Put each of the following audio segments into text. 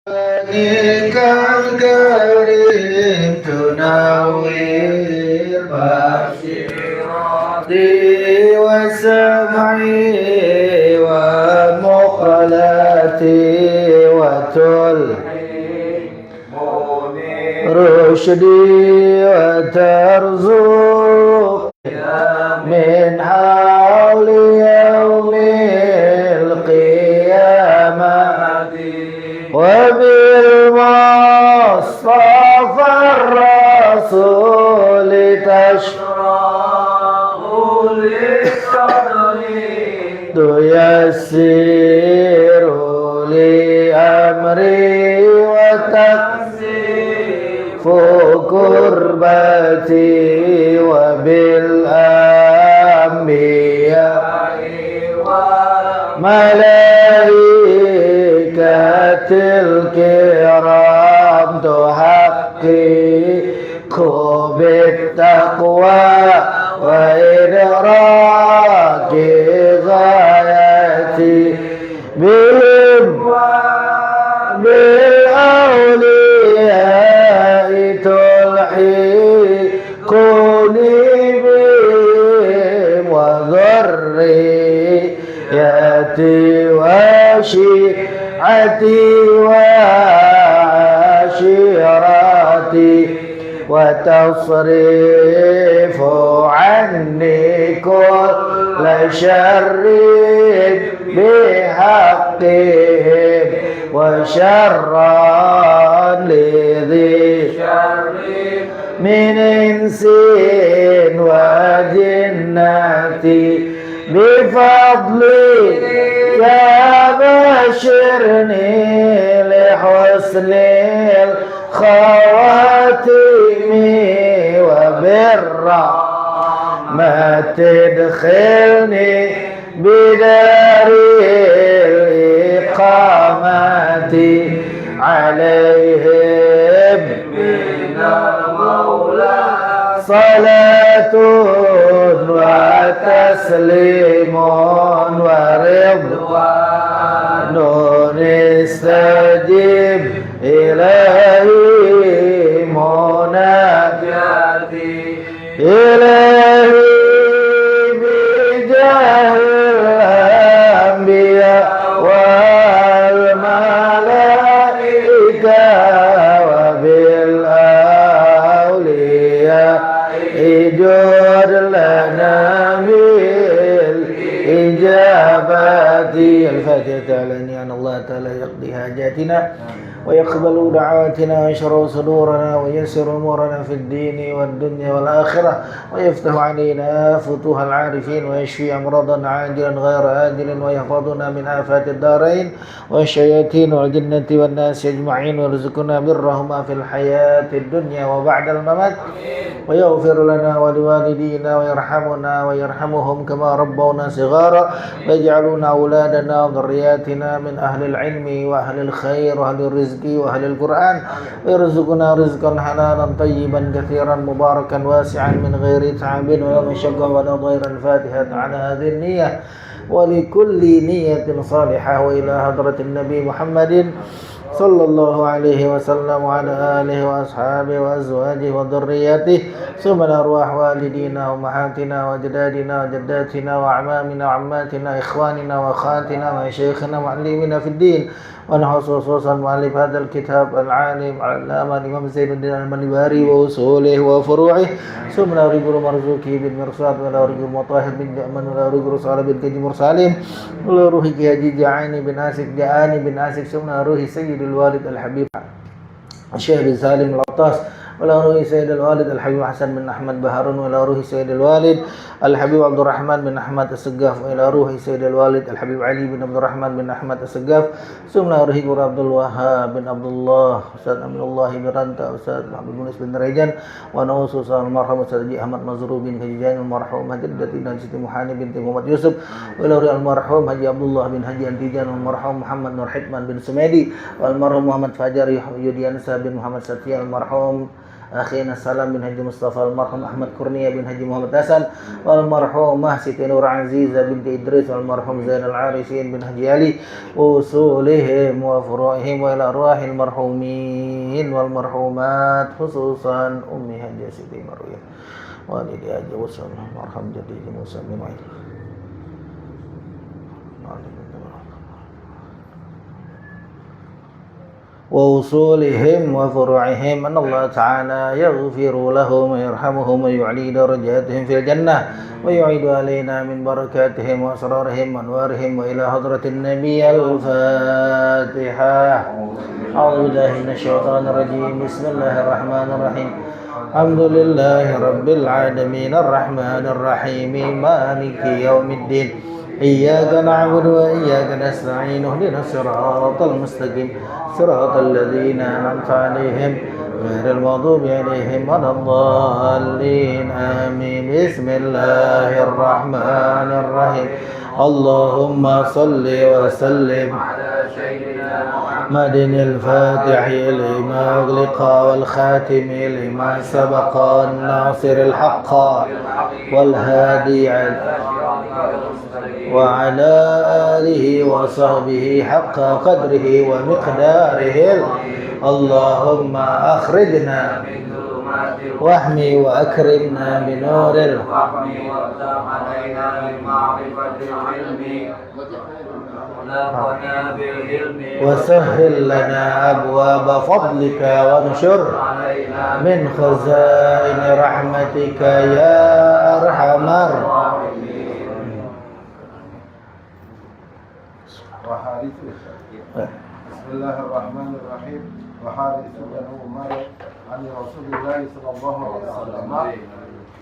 قرآنك الكريم تنوّر بصيرتي وسمعي ومقلتي وتلهمني رشدي وترزق من حول يوم القيامة وبالمصطفى الرسول تشرح لصدري تيسر لي أمري وتكشف كربتي وبالأنبياء ملائكة الكرام تحقق بالتقوى وإدراك غايتي بهم بالأولياء تلحقني بهم وذريتي وشيعتي وعشيرتي وتصرف عني كل شر بحقهم وشرا لذي شر من إنس وجنة بفضلك بشرني لحسن الخواتم وبالرحمة تدخلني بدار الإقامة عليهم من المولى صلاة وتسليم ورضوان استجب إلهي مناجاتي إلهي بجاه الأنبياء والملائكة وبالأولياء جود لنا بالإجابة. الفاتحة تعالى أن الله تعالى يقضي حاجاتنا ويقبل دعواتنا ويشرح صدورنا ويسر أمورنا في الدين والدنيا والآخرة ويفتح علينا فتوح العارفين ويشفي أمراضا عاجلا غير آجل ويحفظنا من آفات الدارين والشياطين والجنة والناس أجمعين ويرزقنا برهما في الحياة الدنيا وبعد الممات ويغفر لنا ولوالدينا ويرحمنا ويرحمهم كما ربونا صغارا ويجعلنا أولادنا وذرياتنا من أهل العلم وأهل الخير وأهل الرزق وأهل القرآن ويرزقنا رزقا حلالا طيبا كثيرا مباركا واسعا من غير تعب ولا مشقة ولا ضير. الفاتحة على هذه النية ولكل نية صالحة وإلى حضرة النبي محمد صلى الله عليه وسلم وعلى آله وأصحابه وأزواجه وذرياته ثم الأرواح والدينا وأمهاتنا وأجدادنا وجداتنا وأعمامنا وعماتنا إخواننا وأخواتنا وشيخنا ومعلمنا في الدين ونخصوصا مؤلف هذا الكتاب العالم علامة الإمام زين الدين المنباري وأصوله وفروعه ثم لا رجل مرزوقه بالمرصاد ولا رجل مطاهر بن جأمن ولا رجل صالح بن كجي مرسالين ولا روحي كهجي جعاني بن آسف جعاني بن آسف ثم روحي سيد الوالد الحبيب الشيخ بن سالم العطاس ولا روحي سيد الوالد الحبيب حسن بن أحمد بهارون ولا روحي سيد الوالد الحبيب عبد الرحمن بن أحمد السقاف وإلى روحي سيد الوالد الحبيب علي بن عبد الرحمن بن أحمد السقاف ثم روحي عبد الوهاب بن عبد الله أستاذ أمين الله برانتا أستاذ محمد بن بن ريجان ونوصل المرحوم أستاذ أحمد مزروع بن خجيجان المرحوم جدتنا سيدي محاني بنت محمد يوسف وإلى روحي المرحوم حجي عبد الله بن حجي أنتيجان والمرحوم محمد نور حكمان بن سميدي والمرحوم محمد فاجر يديانسا بن محمد ستيان المرحوم أخينا السلام بن حجي مصطفى المرحوم أحمد كرنية بن حجي محمد حسن والمرحومة سيدة نور عزيزة بنت إدريس والمرحوم زين العارفين بن حجي علي وأصولهم وفروعهم وإلى أرواح المرحومين والمرحومات خصوصا أم حجي سيدي مروية والدي حجي وسلم مرحم جدي موسى بن وعيد ووصولهم وفروعهم أن الله تعالى يغفر لهم ويرحمهم ويعلي درجاتهم في الجنة ويعيد علينا من بركاتهم وأسرارهم وأنوارهم وإلى حضرة النبي. الفاتحة. أعوذ بالله من الشيطان الرجيم. بسم الله الرحمن الرحيم. الحمد لله رب العالمين الرحمن الرحيم مالك يوم الدين إياك نعبد وإياك نستعين اهدنا الصراط المستقيم صراط الذين أنعمت عليهم غير المغضوب عليهم ولا الضالين آمين. بسم الله الرحمن الرحيم. اللهم صل وسلم على سيدنا محمد الفاتح لما أغلق والخاتم لما سبق الناصر الحق والهادي وعلى آله وصحبه حق قدره ومقداره. اللهم أخرجنا من ظلمات واحمي وأكرمنا بنور الفهم وافتح علينا بمعرفة العلم وسهل لنا أبواب فضلك وانشر من خزائن رحمتك يا أرحم الراحمين. بسم الله الرحمن الرحيم. وحارث بن عمر عن رسول الله صلى الله عليه وسلم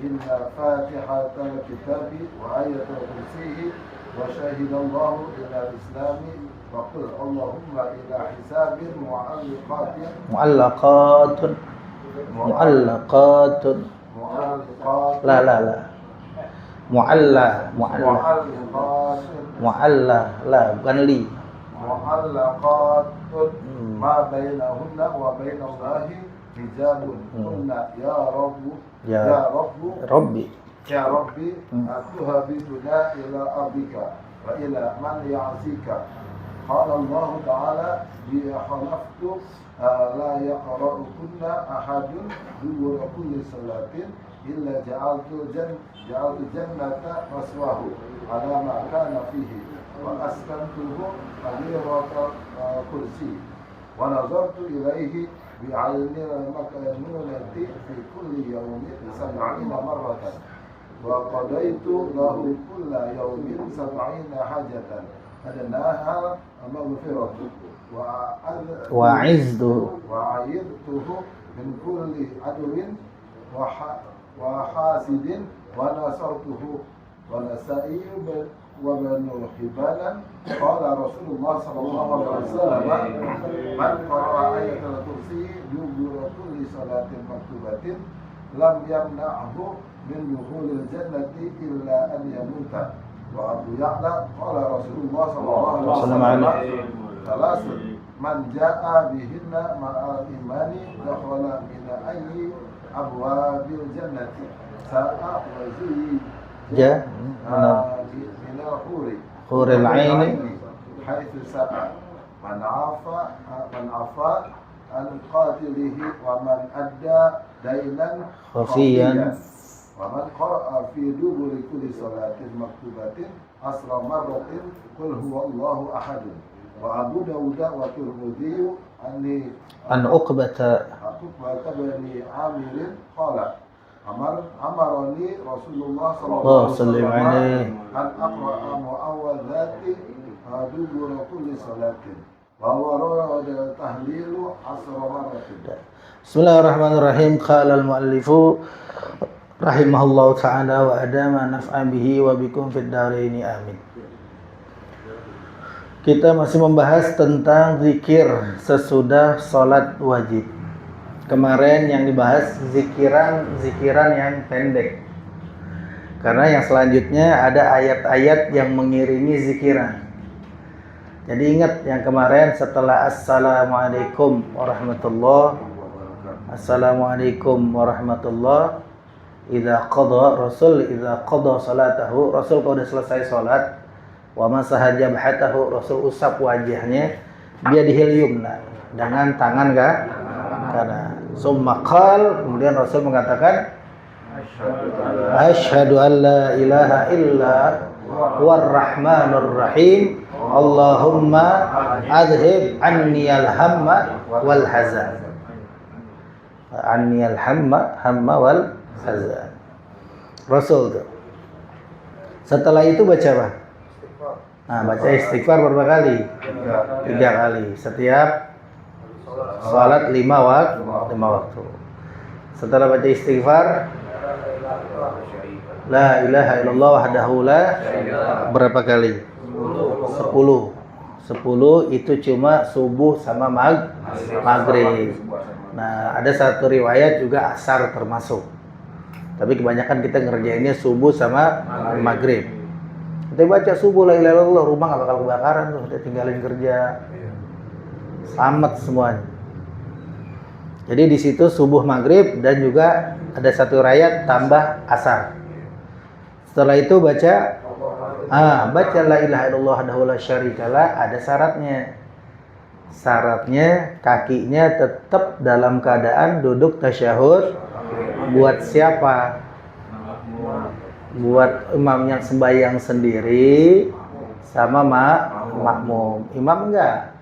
إن فاتحة الكتاب وآية الكرسي وشهد الله إلى الإسلام وقل اللهم إلى حساب معلقات لا bukan li معلقات ما بينهن وبين الله حجاب. قلنا يا ربي أتهبطنا إلى أرضك وإلى من يعصيك. قال الله تعالى بحلفت لا يقرأكن أحد دبر كل صلاة إلا جعلت الجنة مثواه على ما كان فيه وأسكنته حظيرة كرسي ونظرت إليه بعين المكنونة في كل يوم 70 مرة وقضيت له كل يوم 70 حاجة أدناها مغفرة وعيذته من كل عدو وحاسد ونصرته. ونسائي وبن حبان قال رسول الله صلى الله عليه وسلم من قرأ آية الكرسي دبر كل صلاة مكتوبة لم يمنعه من دخول الجنة إلا أن يموت. وأبو يعلى قال رسول الله صلى الله عليه وسلم ثلاث من جاء بهن مع الإيمان دخل من أي أبواب الجنة ساء وزي من حور العين حيث ساء. من عفا عن قاتله ومن أدى دينا خفيا ومن قرأ في دبر كل صلاة مكتوبة 10 مرة قل هو الله أحد. وأبو داود والترمذي عن عقبة بن عامر قال أمرني رسول الله صلى الله عليه وسلم أن أقرأ معوذات دبر كل صلاة وورد تهليل 10 مرات. بسم الله الرحمن الرحيم. قال المؤلف رحمه الله تعالى وأدام نفعا به وبكم في الدارين آمين. Kita masih membahas tentang zikir sesudah sholat wajib. Kemarin yang dibahas zikiran yang pendek. Karena yang selanjutnya ada ayat-ayat yang mengiringi zikiran. Jadi ingat yang kemarin setelah Assalamualaikum warahmatullahi Assalamualaikum warahmatullah. Idza qada salatahu, Rasul kalau udah selesai salat, wa masaha jabhatahu, Rasul usap wajahnya biyadihil yumna, dengan tangan kanan. Summa qal, kemudian Rasul mengatakan asyhadu an la ilaha illa huwar rahmanur rahim, Allahumma adhib anniyal hamma wal hazan. Anniyal hamma wal hazan. Rasul tuh. Setelah itu baca apa? Nah, baca istighfar berapa kali? 3 kali. Setiap salat 5 waktu. Setelah baca istighfar, la ilaha illallah wahdahu la, berapa kali? 10 itu cuma subuh sama maghrib. Nah, ada satu riwayat juga asar termasuk. Tapi kebanyakan kita ngerjainnya subuh sama maghrib. Kita baca subuh la ilaha illallah, rumah gak bakal kebakaran tuh, udah tinggalin kerja. Selamat semuanya. Jadi di situ subuh maghrib dan juga ada satu riwayat tambah asar. Setelah itu baca la ilaha illallah wahdahu la syarikalah, ada syaratnya. Syaratnya kakinya tetap dalam keadaan duduk tasyahud. Buat siapa? Buat imam yang sembahyang sendiri sama makmum. Imam enggak?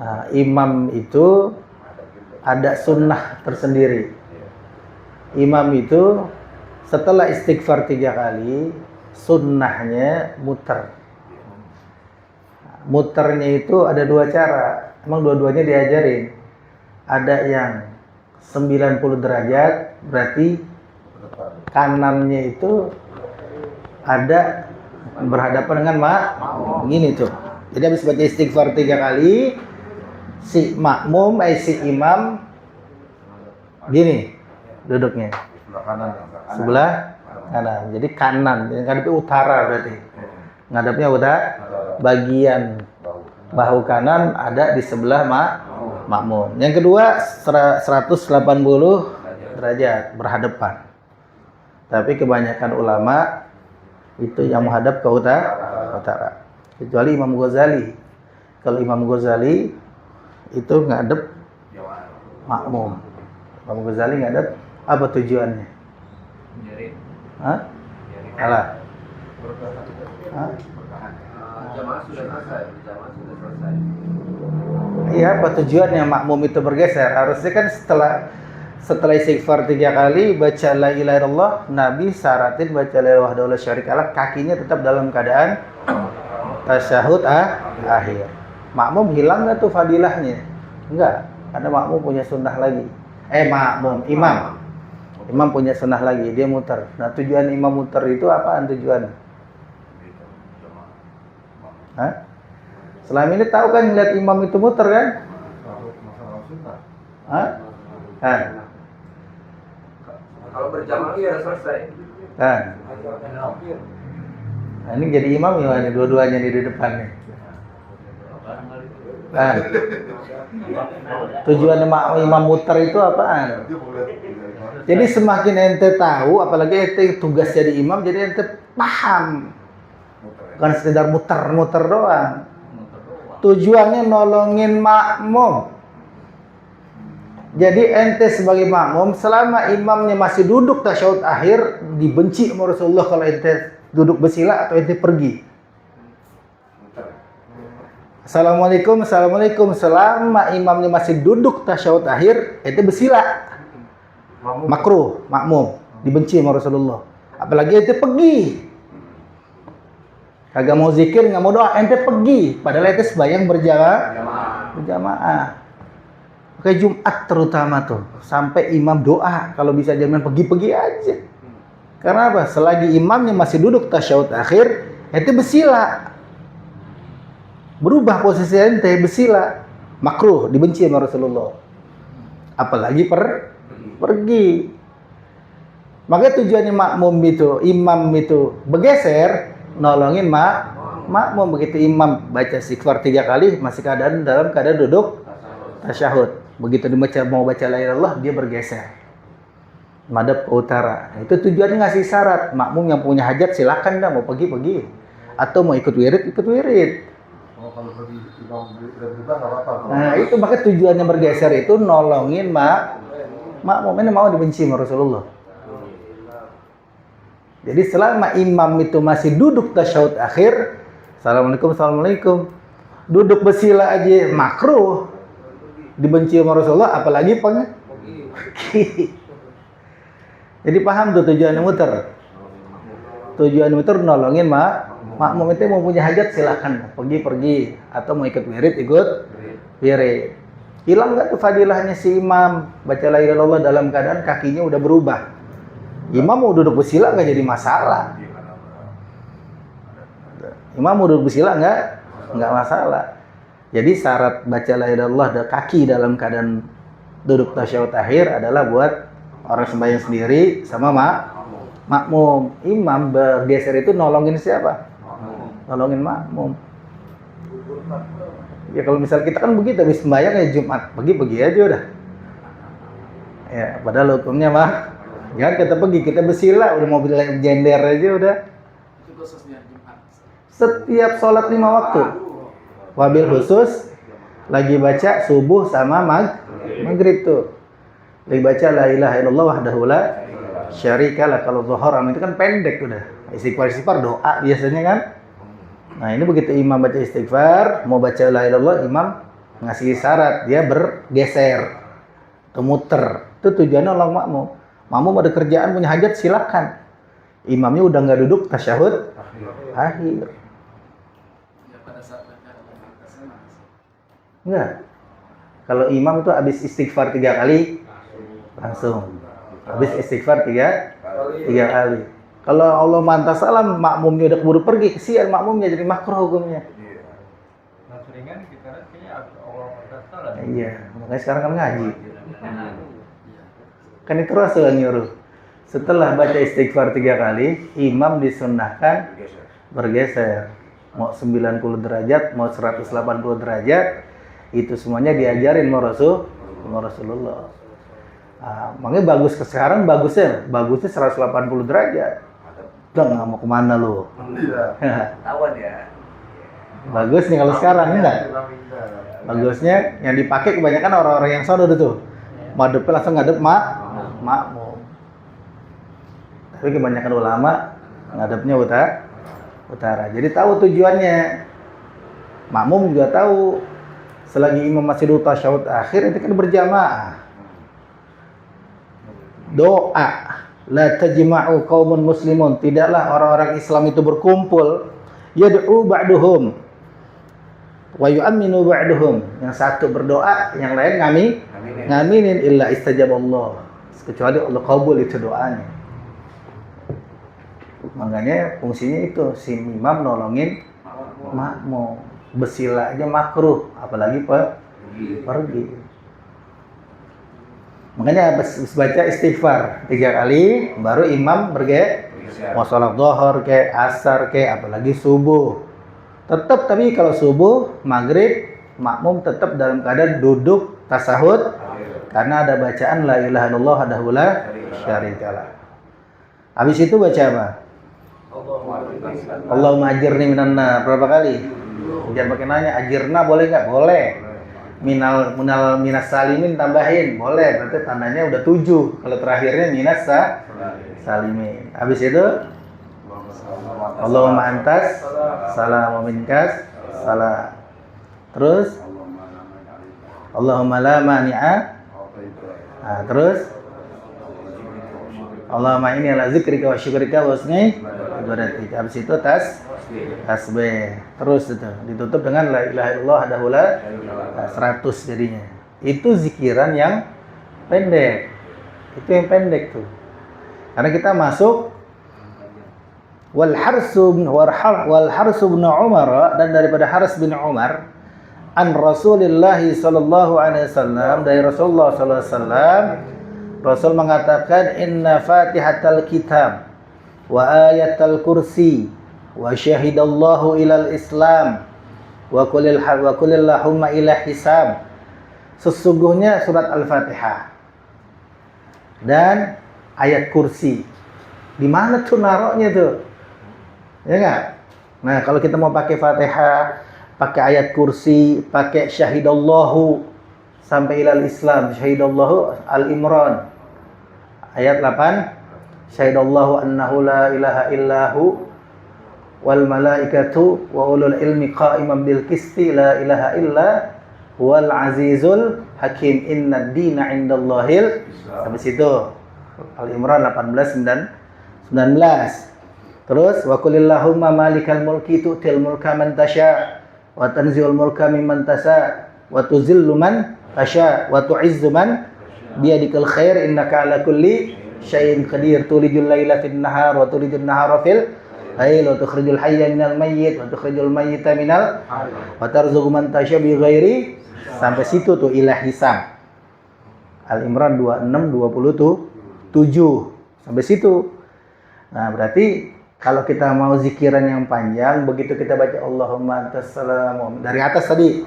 Nah, imam itu ada sunnah tersendiri. Imam itu setelah istighfar 3 kali, sunnahnya muter. Muternya itu ada 2 cara. Emang dua-duanya diajarin. Ada yang 90 derajat, berarti kanannya itu ada berhadapan dengan begini tuh. Jadi habis baca istighfar 3 kali, si makmum, si imam gini duduknya. Sebelah kanan. Jadi kanan, ngadepnya utara berarti. Ngadepnya bagian bahu kanan ada di sebelah makmum. Yang kedua 180 derajat berhadapan. Tapi kebanyakan ulama itu yang menghadap ke utara. Kecuali Imam Ghazali. Kalau Imam Ghazali itu ngadep makmum. Imam Ghazali ngadep, apa tujuannya? Hah? Alah. Hah? Jamaah sudah selesai. Iya, apa tujuannya makmum itu bergeser? Harusnya kan setelah istighfar 3 kali baca la ilaha illallah, Nabi syaratin baca la ilaha wahdahu la syarikalah, kakinya tetap dalam keadaan tasyahud akhir. Makmum hilang enggak tuh fadilahnya? Enggak, karena makmum punya sunnah lagi. Imam punya sunnah lagi, dia muter. Nah, tujuan imam muter itu apaan tujuan? Hah? Selama ini tahu kan lihat imam itu muter kan? Hah? Kalau berjamaah ya selesai. Nah, ini jadi imam ya, dua-duanya di depan nih. Tujuan imam muter itu apaan? Jadi semakin ente tahu, apalagi ente tugas jadi imam, jadi ente paham. Bukan sekedar muter-muter doang. Tujuannya nolongin makmum. Jadi ente sebagai makmum, selama imamnya masih duduk tasyahud akhir, dibenci sama Rasulullah kalau ente duduk bersila atau ente pergi. Assalamualaikum. Selama imamnya masih duduk tasyahud akhir, ente bersila. Makruh, makmum, dibenci sama Rasulullah. Apalagi ente pergi. Kagak mau zikir, nggak mau doa, ente pergi. Padahal ente sembahyang berjamaah. Kayak Jumat terutama tuh, sampai imam doa, kalau bisa jangan pergi-pergi aja. Karena apa? Selagi imamnya masih duduk tasyahud akhir, ente bersila. Berubah posisi ente bersila. Makruh, dibenci sama Rasulullah. Apalagi pergi. Makanya tujuannya imam itu bergeser, nolongin makmum. Begitu imam baca istighfar 3 kali, masih dalam keadaan duduk tasyahud. Begitu mau baca la ilaha illallah, dia bergeser madhab ke utara. Nah, itu tujuannya ngasih syarat. Makmum yang punya hajat silakan dah, mau pergi atau mau ikut wirid. Oh, kalau pergi imam berubah nggak apa-apa. Nah, itu maka tujuannya bergeser itu nolongin makmum ini mau dibenci sama Rasulullah. Jadi selama imam itu masih duduk tasyahud akhir, assalamualaikum, duduk bersila aja makruh, dibenci sama Rasulullah, apalagi pergi. Jadi paham tuh tujuannya muter. Tujuan muter nolongin makmum itu mau punya hajat silakan pergi atau mau ikut wirid. Hilang nggak tuh fadilahnya si imam baca la ilaha illallah dalam keadaan kakinya udah berubah. Imam mau duduk bersila nggak jadi masalah. Imam mau duduk bersila nggak masalah. Jadi syarat baca la ilaha illallah kaki dalam keadaan duduk tasyahud akhir adalah buat orang sembahyang sendiri sama makmum. Imam bergeser itu nolongin siapa? Nolongin makmum. Ya kalau misal kita kan begitu, habis sembahyang ya Jumat, pergi aja udah. Ya, padahal hukumnya jangan kita pergi, kita bersila, udah mau jender aja udah. Setiap sholat 5 waktu. Wabil khusus lagi baca subuh sama maghrib tuh. Lagi baca la ilaha illallah wahdahu la syarikalah. Kalau zuhur itu kan pendek udah. Istighfar doa biasanya kan. Nah, ini begitu imam baca istighfar, mau baca la ilaha illallah, imam ngasih syarat, dia bergeser atau muter. Itu tujuannya nolong makmum. Makmum ada kerjaan punya hajat silakan. Imamnya udah nggak duduk tasyahud akhir. Enggak. Kalau imam itu habis istighfar 3 kali langsung. Habis istighfar 3 kali. Kalau Allah mantas salam, makmumnya udah keburu pergi, kesian makmumnya jadi makruh hukumnya. Nah, seringan kita kayaknya Allah mantas salam. Iya, makanya sekarang kan ngaji. Kan itu Rasul yang nyuruh. Setelah baca istighfar 3 kali, imam disunnahkan bergeser. Mau 90 derajat, mau 180 derajat, itu semuanya diajarin sama Rasulullah. Makanya bagus sekarang bagusnya 180 derajat. Udah nggak mau kemana lu? Tawan ya. Bagus nih kalau sekarang enggak. Bagusnya yang dipakai kebanyakan orang-orang yang sono tuh. Madepnya langsung ngadep makmum. Tapi kebanyakan ulama ngadepnya utara. Jadi tahu tujuannya. Makmum juga tahu. Selagi imam masih duduk tasyahud akhir itu kan berjamaah. Doa la tajma'u qaumun muslimun, tidaklah orang-orang Islam itu berkumpul yad'u ba'duhum wa yu'minu ba'duhum, yang satu berdoa yang lain ngaminin illa istajaballah, kecuali Allah kabul itu doanya. Makanya fungsinya itu si imam nolongin makmum. Bersila aja makruh, apalagi pergi. Makanya baca istighfar 3 kali, baru imam mau sholat zuhur ke asar ke, apalagi subuh. Tetap tapi kalau subuh, maghrib, makmum tetap dalam keadaan duduk tasahud, karena ada bacaan la ilaha illallah wahdahu la syarikalah. Habis itu baca apa? Allahumma ajirni minan nar. Berapa kali? Jangan pakai nanya, ajirna boleh nggak? Boleh. Minas salimin tambahin, boleh. Berarti tandanya udah 7. Kalau terakhirnya minas salimin. Habis itu Allahumma antas salam wa minkas salam. Terus Allahumma la mani'a. Nah, terus Allahumma inni ala zikrika wa syukrika wa husni ibadatika. Habis itu tasbih. Terus itu ditutup dengan la ilaha illallah wahdahu la 100 jadinya. Itu zikiran yang pendek. Itu yang pendek tuh. Karena kita masuk wal harsu bin Umar, dan daripada Haris bin Umar an Rasulillah sallallahu alaihi wasallam, dari Rasulullah sallallahu alaihi wasallam, Rasul mengatakan inna fatihatal kitab wa ayatal kursi wa syahidallahu ilal islam wa kulillahumma ila hisab sesungguhnya surat Al-Fatihah dan ayat kursi. Di mana tuh naroknya tuh? Ya nggak? Nah, kalau kita mau pakai Fatihah, pakai ayat kursi, pakai syahidallahu sampai ilal Islam, syahidallahu Al-Imran ayat 8, syahidallahu annahu la ilaha illahu wal malaikatu wa ulul ilmi qa'iman bil qisti la ilaha illa wal azizul hakim innad dina indallahil. Sampai situ Al-Imran 18 19. Terus wa qulillahumma malikal mulki tu'til mulka man tasha wa tanzi'ul mulka mimman tasha wa tuzillu man tasha wa tu'izzu man biyadikal khair innaka ala kulli syai'in qadir tulijul laila fin nahar wa tulijul nahara fil lail wa tukhrijul hayya minal mayyit wa tukhrijul mayyita minal wa tarzuqu man tasha bi ghairi. Sampai situ tuh ilah hisam. Al-Imran 26 27 sampai situ. Nah, berarti kalau kita mau zikiran yang panjang, begitu kita baca Allahumma antas salam dari atas tadi,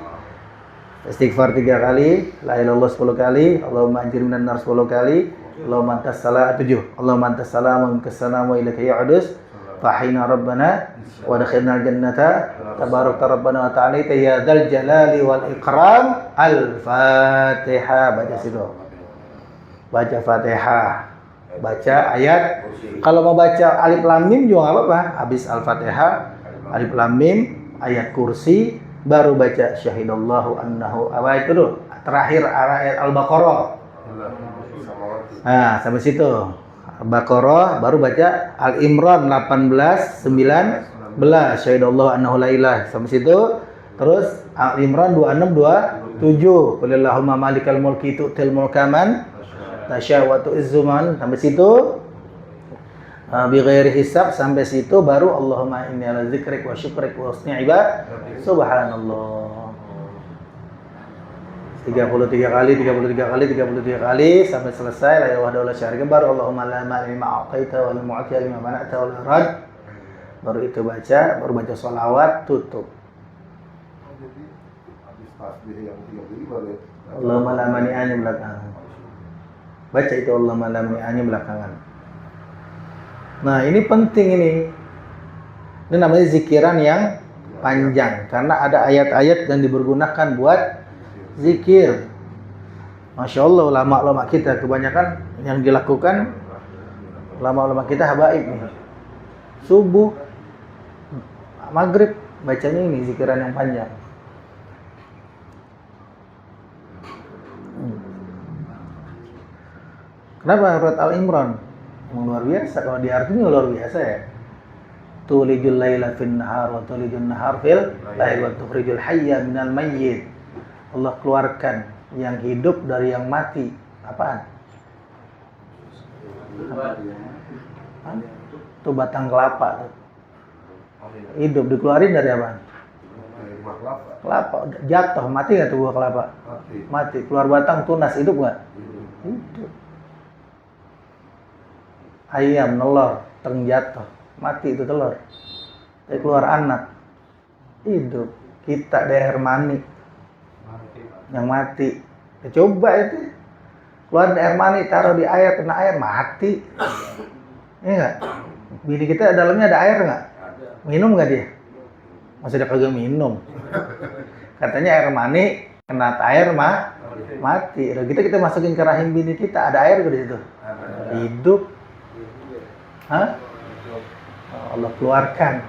istighfar 3 kali, la ilaha illallah 10 kali, Allahumma anjir minan nar 10 kali, Allahumma antas salam 7, Allahumma antas salam wa minkas salam wa ilaika ya'udus, fahina rabbana wa dakhilna jannata tabarakta rabbana wa ta'ala ya dzal jalali wal ikram. Al-Fatihah, baca situ. Baca Fatihah. Baca ayat. Kalau mau baca alif lam mim juga enggak apa-apa. Habis Al-Fatihah, alif lam mim, ayat kursi, baru baca syahidallahu annahu. Apa itu dulu? Terakhir ayat Al-Baqarah. Nah, sampai situ. Al-Baqarah baru baca Al-Imran 18 19 syahidallahu annahu la ilaha. Sampai situ. Terus Al-Imran 26 27 qulillahumma malikal mulki tu'til mulka man tasya wa tu'izzu man. Sampai situ bi ghairi hisab. Sampai situ baru Allahumma inni ala dzikrik wa syukrik wa husni ibad. Subhanallah. 33 kali sampai selesai la ilaha illallah syarika baru Allahumma la ma'al ma'aqaita wal mu'ti lima mana'ta wal rad. Baru itu baca, baru baca sholawat, tutup. Jadi habis tasbih yang 3 kali baru Allahumma la mani'ani belakangan. Baca itu Allahumma la mani'ani belakangan. Nah, ini penting ini. Ini namanya zikiran yang panjang karena ada ayat-ayat yang dipergunakan buat zikir. Masya Allah, ulama-ulama kita kebanyakan yang dilakukan ulama-ulama kita habaib nih. Subuh, maghrib bacanya ini zikiran yang panjang. Kenapa surat Al-Imran? Luar biasa, kalau diartinya luar biasa ya. Tulijul laila fin nahar wa tulijul nahar fil lail wa tukhrijul hayya minal mayyit. Allah keluarkan yang hidup dari yang mati. Apaan? Itu batang kelapa. Hidup dikeluarin dari apa? Kelapa. Jatuh, mati nggak tuh buah kelapa? Mati. Keluar batang, tunas, hidup nggak? Hidup. Ayam nelor, jatuh, mati itu telur. Tapi keluar anak, hidup. Kita di air mani yang mati. Ya, coba itu keluar dari air mani, taruh di air, kena air, mati. Iya nggak? Bini kita dalamnya ada air nggak? Minum nggak dia? Masih ada kagak minum. Katanya air mani kena air mati. Udah kita masukin ke rahim bini kita, ada air nggak di situ? Hidup. Hah? Allah keluarkan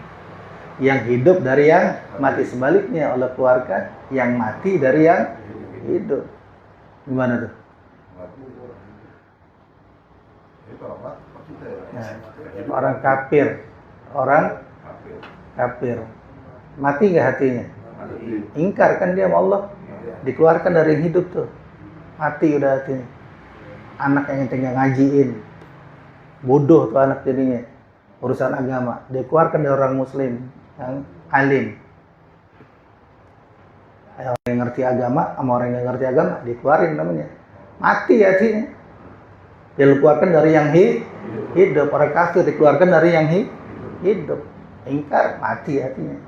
yang hidup dari yang mati. Sebaliknya Allah keluarkan yang mati dari yang hidup. Gimana tuh? Nah, orang kafir, mati nggak hatinya? Ingkar kan dia sama Allah, dikeluarkan dari yang hidup tuh, mati udah hatinya. Anak yang tinggal ngajiin, bodoh tuh anak jadinya, urusan agama, dikeluarkan dari orang muslim yang alim. Orang yang ngerti agama sama orang yang ngerti agama dikeluarin namanya, mati hatinya. Dia dikeluarkan dari yang hidup. Orang kafir dikeluarkan dari yang hidup. Ingkar, mati hatinya.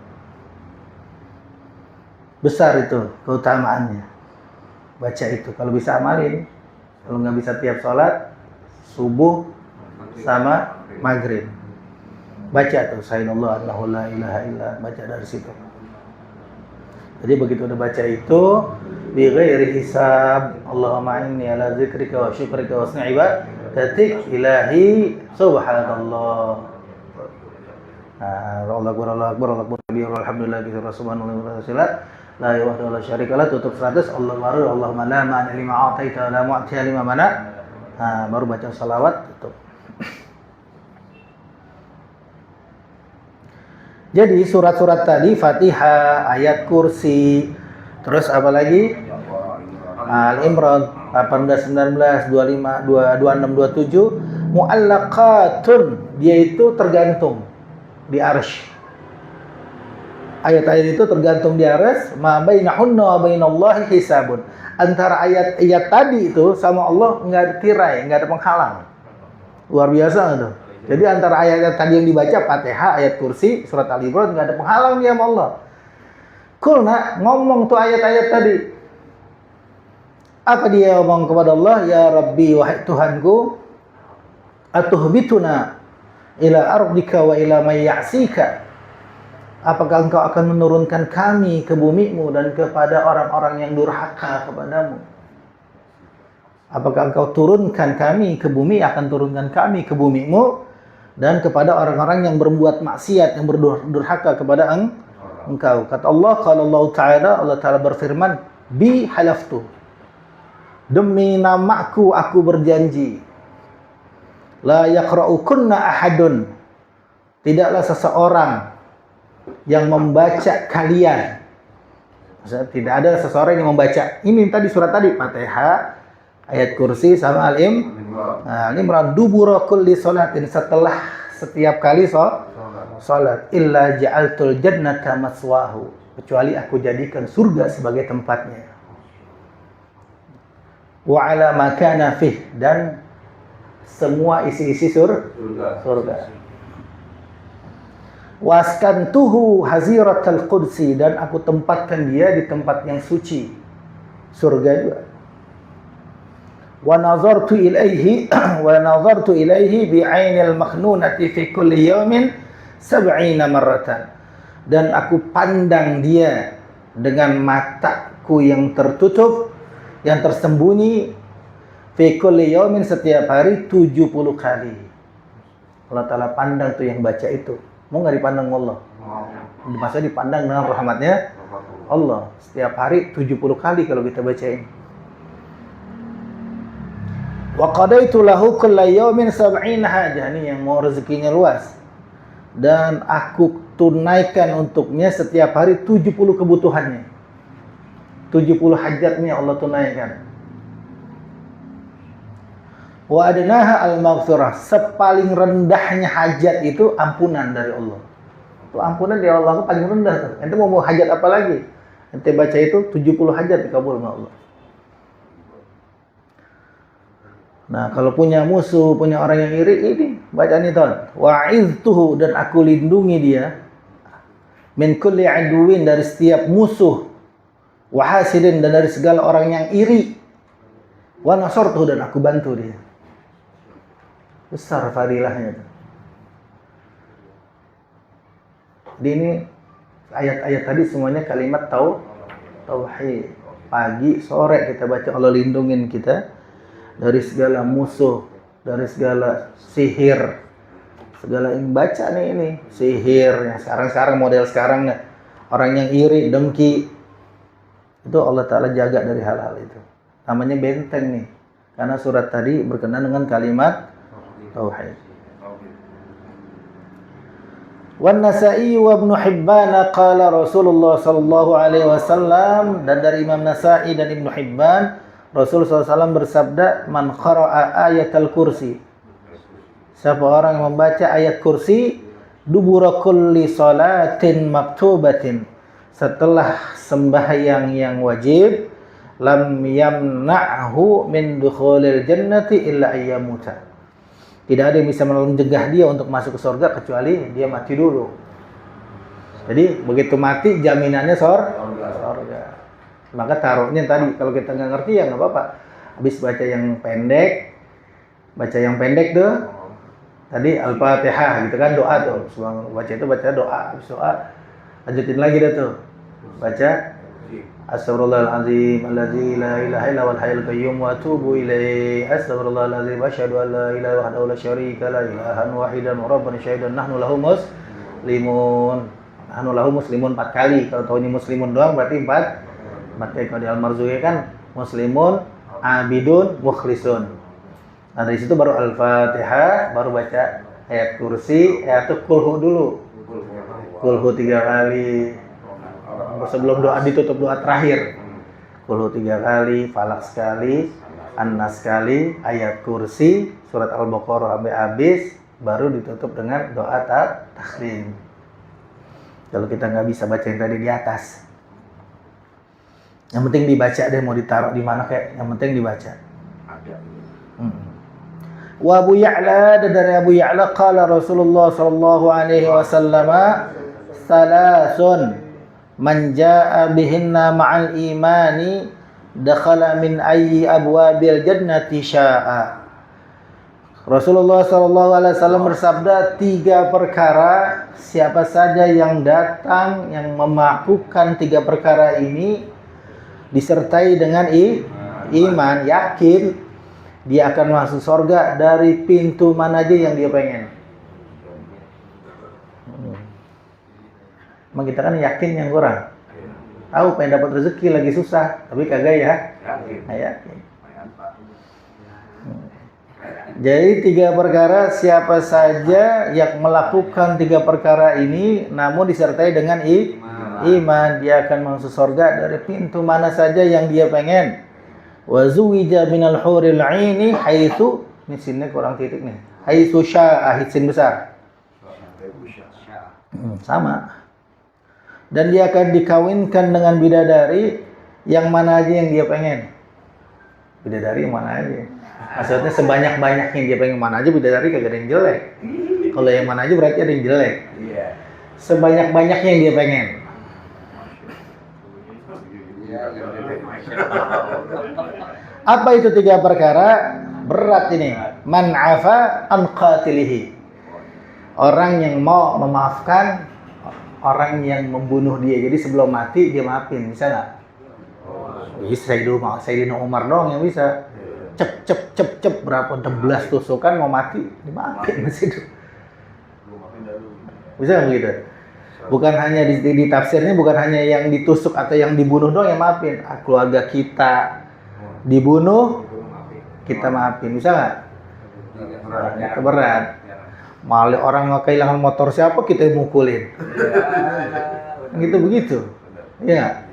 Besar itu keutamaannya. baca itu. Kalau bisa amalin. Kalau nggak bisa tiap sholat, subuh sama maghrib. Baca tuh, Sayyidullah Allahu la ilaha illa, baca dari situ. Jadi begitu udah baca itu, bi ghairi hisab, Allahumma inni ala zikrika wa syukrika wa husni ibadatik ilahi subhanallah. Allahu akbar, alhamdulillah, subhanallah, la ilaha illallah syarikalah, tutup 100, Allah baru, Allahumma la ma'ana lima a'taita la mu'tiya lima mana. Baru baca salawat, tutup. Jadi surat-surat tadi Fatihah, ayat kursi, terus apa lagi? Al-Imran 18, 19, 25, 26, 27 mu'allaqatun, dia itu tergantung di arsy. Ayat-ayat itu tergantung di arsy, ma bainahunna wa bainallahi hisabun. Antara ayat-ayat tadi itu sama Allah enggak ada tirai, enggak ada penghalang. Luar biasa itu. Jadi antara ayat-ayat tadi yang dibaca Fatihah, ayat kursi, surat Al-Imran enggak ada penghalang dia sama Allah. Kulna ngomong tuh ayat-ayat tadi. Apa dia ngomong kepada Allah? Ya Rabbi, wahai Tuhanku, atuhbituna ila ardika wa ila may ya'sika. Apakah engkau akan menurunkan kami ke bumimu dan kepada orang-orang yang durhaka kepadamu? Apakah engkau turunkan kami ke bumi, akan turunkan kami ke bumimu dan kepada orang-orang yang berbuat maksiat, yang berdurhaka kepada engkau. Kata Allah, kalau Allah Ta'ala berfirman, bi halaftu, demi namaku aku berjanji, la yaqra'ukunna ahadun, tidaklah seseorang yang membaca kalian. Maksudnya, tidak ada seseorang yang membaca ini tadi surat tadi Fatihah, ayat kursi sama Al-Imran dubura kulli salatin, setelah setiap kali salat, illa ja'altul jannata maswahu, kecuali aku jadikan surga sebagai tempatnya, wa ala ma kana fih, dan semua isi-isi surga. Waskantuhu haziratal qudsi, dan aku tempatkan dia di tempat yang suci, surga juga. Wa nazartu ilaihi bi'ainil makhnunati fi kulli yawmin 70 marratan, dan aku pandang dia dengan mataku yang tertutup, yang tersembunyi, fi kulli yawmin, setiap hari 70 kali. Allah Ta'ala pandang tuh yang baca itu. Mau nggak dipandang Allah? Maksudnya dipandang dengan rahmatnya Allah. Setiap hari 70 kali kalau kita bacain. Wa qadaitu lahu kulla yawmin 70 hajah, ini yang mau rezekinya luas. Dan aku tunaikan untuknya setiap hari 70 kebutuhannya. 70 hajatnya Allah tunaikan. Wa adnaha al-maghfirah, sepaling rendahnya hajat itu ampunan dari Allah. Itu ampunan dari Allah itu paling rendah tuh. Ente mau hajat apa lagi? Ente baca itu 70 hajat dikabul sama Allah. Nah, kalau punya musuh, punya orang yang iri, ini bacaan itu. Wa'iztuhu, dan aku lindungi dia min kulli aduwin, dari setiap musuh, wa hasidin, dan dari segala orang yang iri, wa nasartuhu, dan aku bantu dia. Besar fadilahnya itu. Jadi ini ayat-ayat tadi semuanya kalimat tauhid. Pagi, sore kita baca, Allah lindungin kita dari segala musuh, dari segala sihir, segala yang baca nih ini sihir yang sekarang model sekarang nih, orang yang iri, dengki, itu Allah Ta'ala jaga dari hal-hal itu. Namanya benteng nih, karena surat tadi berkenaan dengan kalimat tauhid. Wan Nasa'i wa Ibnu Hibban qala Rasulullah sallallahu alaihi wasallam, dan dari Imam Nasa'i dan Ibnu Hibban, Rasul SAW bersabda, man qara'a ayatal kursi, siapa orang yang membaca ayat kursi, dubura kulli salatin maktubatin, setelah sembahyang yang wajib, lam yamna'hu min dukhulil jannati illa ayyamuta, tidak ada yang bisa mencegah dia untuk masuk ke surga kecuali dia mati dulu. Jadi begitu mati jaminannya surga. Maka taruhnya tadi kalau kita nggak ngerti ya nggak apa-apa. Habis baca yang pendek tuh. Tadi Al-Fatihah gitu kan, doa tuh. Sebelum baca itu baca doa, habis doa lanjutin lagi dah tuh. Baca Astaghfirullahaladzim allazi la ilaha illa huwal hayyul qayyum wa atubu ilaihi. Astaghfirullahaladzim wa asyhadu an la ilaha wahdahu la syarika la ilahan wahidan wa rabban syahidan nahnu lahu muslimun. Nahnu lahu muslimun 4 kali. Kalau tahunya muslimun doang berarti 4 kali. Kalau di Al-Marzuki kan muslimun, abidun, mukhlisun. Nah dari situ baru Al-Fatihah, baru baca ayat kursi, ayat kulhu dulu. Kulhu 3 kali. Sebelum doa ditutup doa terakhir. Kulhu 3 kali, Falak sekali, An-Nas sekali, ayat kursi, surat Al-Baqarah sampai habis, baru ditutup dengan doa takhrim. Kalau kita nggak bisa baca yang tadi di atas. Yang penting dibaca deh, mau ditaruh di mana kayak, yang penting dibaca. Wa Abu Ya'la, dari Abu Ya'la qala Rasulullah sallallahu alaihi wasallam salasun man jaa bihinna ma'al imani dakhala min ayyi abwabil jannati syaa. Rasulullah sallallahu alaihi wasallam bersabda 3 perkara siapa saja yang datang yang melakukan 3 perkara ini disertai dengan iman, yakin dia akan masuk surga dari pintu mana aja yang dia pengen. Emang kita kan yakin yang kurang. Tahu pengen dapat rezeki lagi susah, tapi kagak ya? Yakin. Jadi 3 perkara siapa saja yang melakukan 3 perkara ini namun disertai dengan iman, dia akan masuk surga dari pintu mana saja yang dia pengen. Wa zuwija minal huril 'aini haitsu, ini sinnya kurang titik nih. Haitsu syaa, sin besar. Sama. Dan dia akan dikawinkan dengan bidadari yang mana aja yang dia pengen. Bidadari yang mana aja. Maksudnya sebanyak-banyaknya dia pengen mana aja, bidadari kagak ada yang jelek. Kalau yang mana aja berarti ada yang jelek. Sebanyak-banyaknya yang dia pengen. Apa itu 3 perkara? Berat ini. Man afa an qatilihi. Orang yang mau memaafkan orang yang membunuh dia. Jadi sebelum mati dia maafin, bisa nggak? Bisa Sayyidina Umar doang yang bisa. Cep berapa 16 tusukan mau mati dimaafin masih itu. Bisa nggak begitu? Bukan hanya di tafsirnya bukan hanya yang ditusuk atau yang dibunuh doang yang maafin. Keluarga kita dibunuh kita maafin, bisa nggak? Berat. Malah orang kehilangan motor siapa kita mukulin. Gitu begitu. Iya.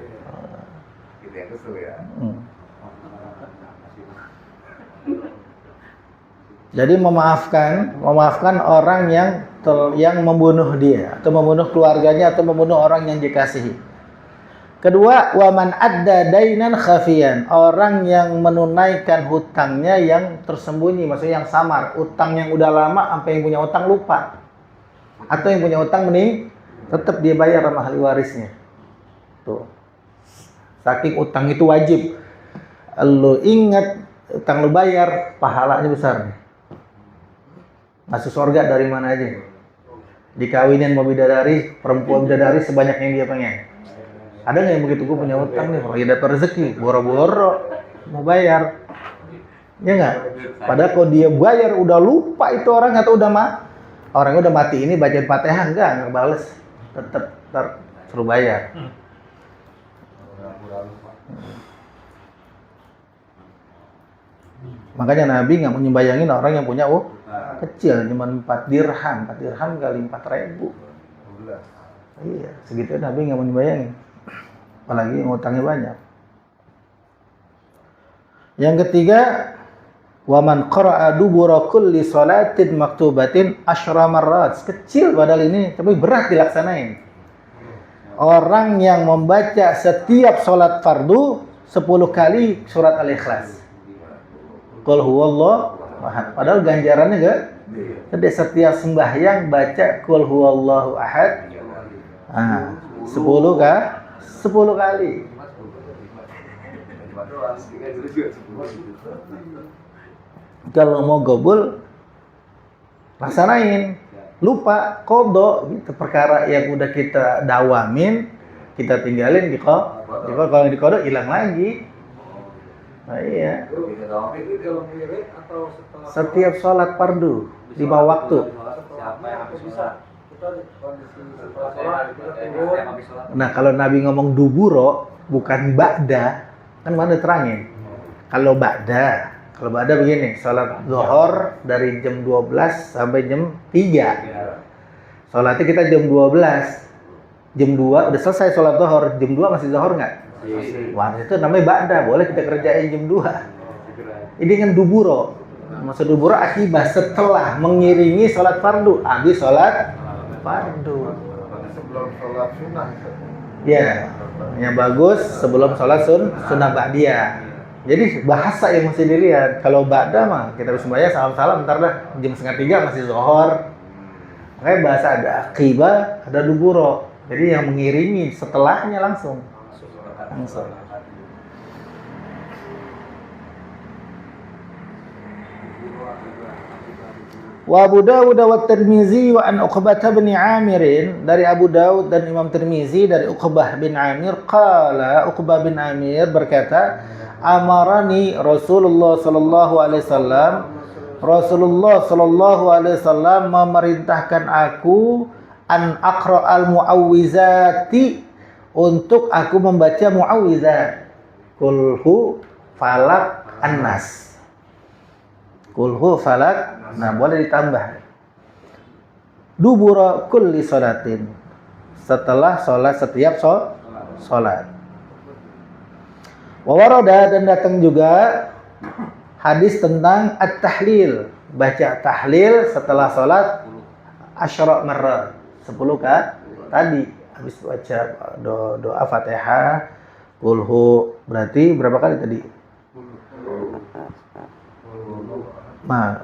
Jadi memaafkan orang yang membunuh dia atau membunuh keluarganya atau membunuh orang yang dikasihi. Kedua, waman adda dainan khafiyan, orang yang menunaikan hutangnya yang tersembunyi, maksudnya yang samar, utang yang udah lama sampai yang punya utang lupa. Atau yang punya utang mending tetap dia bayar sama ahli warisnya. Tuh. Saking utang itu wajib. Lu ingat utang lu bayar, pahalanya besar nih. Masuk surga dari mana aja. Dikawinin mau bidadari, perempuan bidadari sebanyak yang dia pengen. Ada nggak yang begitu, gue punya utang nih, lagi dapat rezeki, boro-boro mau bayar, ya nggak? Padahal kalau dia bayar udah lupa itu orang atau orangnya udah mati ini bacain Fatihah nggak bales, tetap suruh bayar. Makanya Nabi nggak mau nyembayangin orang yang punya kecil, cuma 4 dirham kali 4.000. Iya, segitu Nabi nggak mau nyembayangin. Apalagi ngutangnya banyak. Yang ketiga, waman qara'a dubura kulli salatin maktubatin 10 marrat. Kecil padahal ini, tapi berat dilaksanain. Orang yang membaca setiap salat fardu 10 kali surat Al-Ikhlas. Qul huwallahu ahad. Padahal ganjarannya gede. Setiap sembahyang baca Qul huwallahu ahad. 10 kali. Kalau mau gobul laksanain. Lupa kodok gitu, perkara yang udah kita dawamin kita tinggalin di kodok, kalau di kodok hilang lagi. Nah, iya. Setiap sholat fardu 5 waktu. Nah, kalau Nabi ngomong duburo bukan ba'da, kan mana terangin. Kalau ba'da begini, sholat zuhur dari jam 12 sampai jam 3. Sholatnya kita jam 12. Jam 2 udah selesai sholat zuhur, jam 2 masih zuhur nggak? Wah, itu namanya ba'da, boleh kita kerjain jam 2. Ini kan duburo. Maksud duburo akibat setelah mengiringi sholat fardu, habis sholat fardu. Sebelum sholat sunnah. Ya, yang bagus sebelum sholat sunnah ba'diyah. Jadi bahasa yang mesti dilihat. Kalau ba'da mah kita bisa bayar salam-salam, ntar dah jam 2:30 masih zuhur. Makanya bahasa ada akibah, ada duburo. Jadi yang mengiringi setelahnya langsung. Wa Abu Dawud wa Tirmizi wa an Uqbah bin Amir, dari Abu Dawud dan Imam Tirmizi dari Uqbah bin Amir, qala Uqbah bin Amir berkata, amarani Rasulullah sallallahu alaihi wasallam, Rasulullah sallallahu alaihi wasallam memerintahkan aku an aqra'al mu'awwizati, untuk aku membaca mu'awwizat. Qul falak an-nas. Qul falak, nah boleh ditambah. Dubura kulli sholatin, setelah sholat, setiap sholat. Wa warada, dan datang juga hadis tentang at-tahlil, baca tahlil setelah sholat 10 marrat, 10 kan tadi habis baca doa Fatihah, kulhu, berarti berapa kali tadi? Nah,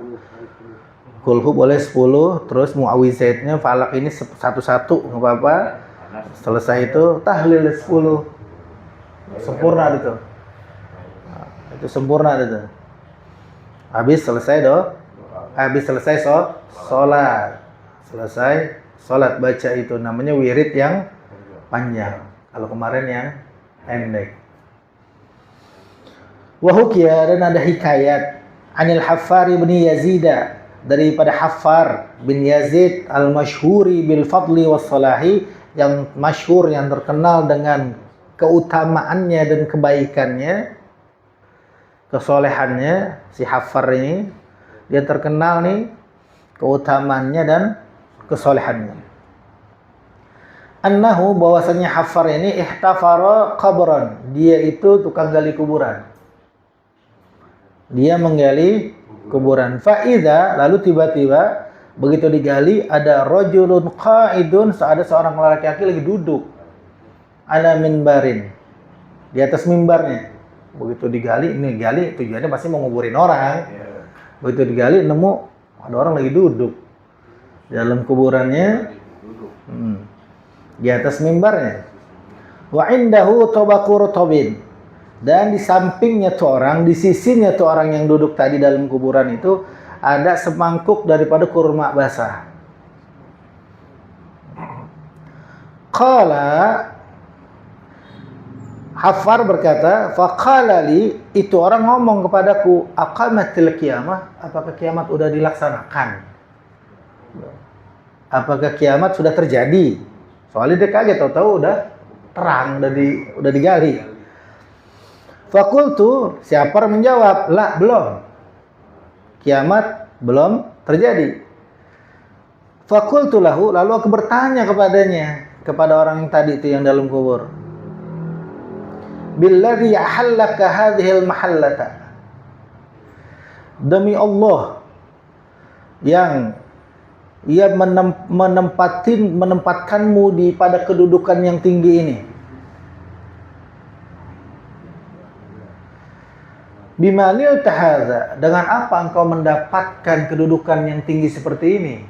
kulhu boleh 10, terus muawwizatnya falak ini satu-satu nggak apa-apa. Selesai itu tahlil 10, sempurna itu. Nah, itu sempurna itu. Habis selesai sholat. Selesai sholat baca itu, namanya wirid yang panjang. Kalau kemarin yang pendek. Wahukia, dan ada hikayat anil Haffar bin Yazid, daripada Haffar bin Yazid al-masyhuri bil fadli was salahi, yang masyhur, yang terkenal dengan keutamaannya dan kebaikannya, kesolehannya. Si Haffar ini dia terkenal nih keutamaannya dan kesolehannya. Annahu, bahwasanya Haffar ini ihtafara qabran, dia itu tukang gali kuburan. Dia menggali kuburan. Faida, lalu tiba-tiba begitu digali ada rajulun qa'idun, ada seorang laki-laki lagi duduk ala minbarin, di atas mimbarnya. Begitu digali, ini gali tujuannya pasti mau nguburin orang. Begitu digali nemu ada orang lagi duduk di dalam kuburannya, di atas mimbarnya. Wa indahu tabaqur tabin, dan di sampingnya tuh orang, di sisinya tuh orang yang duduk tadi dalam kuburan itu ada semangkuk daripada kurma basah. Qala, Haffar berkata, faqala li, itu orang ngomong kepadaku, aqamatil qiyamah, apakah kiamat udah dilaksanakan? Apakah kiamat sudah terjadi? Soalnya dia kaget, tahu-tahu udah terang, udah digali. Fakultu, si Haffar menjawab, la, belum. Kiamat belum terjadi. Fakultu lahu, lalu aku bertanya kepadanya, kepada orang yang tadi itu yang dalam kubur. Billadhi ahallaka hadhil mahallata, demi Allah yang ia menempatkanmu di pada kedudukan yang tinggi ini. Bimanil tahadza, dengan apa engkau mendapatkan kedudukan yang tinggi seperti ini?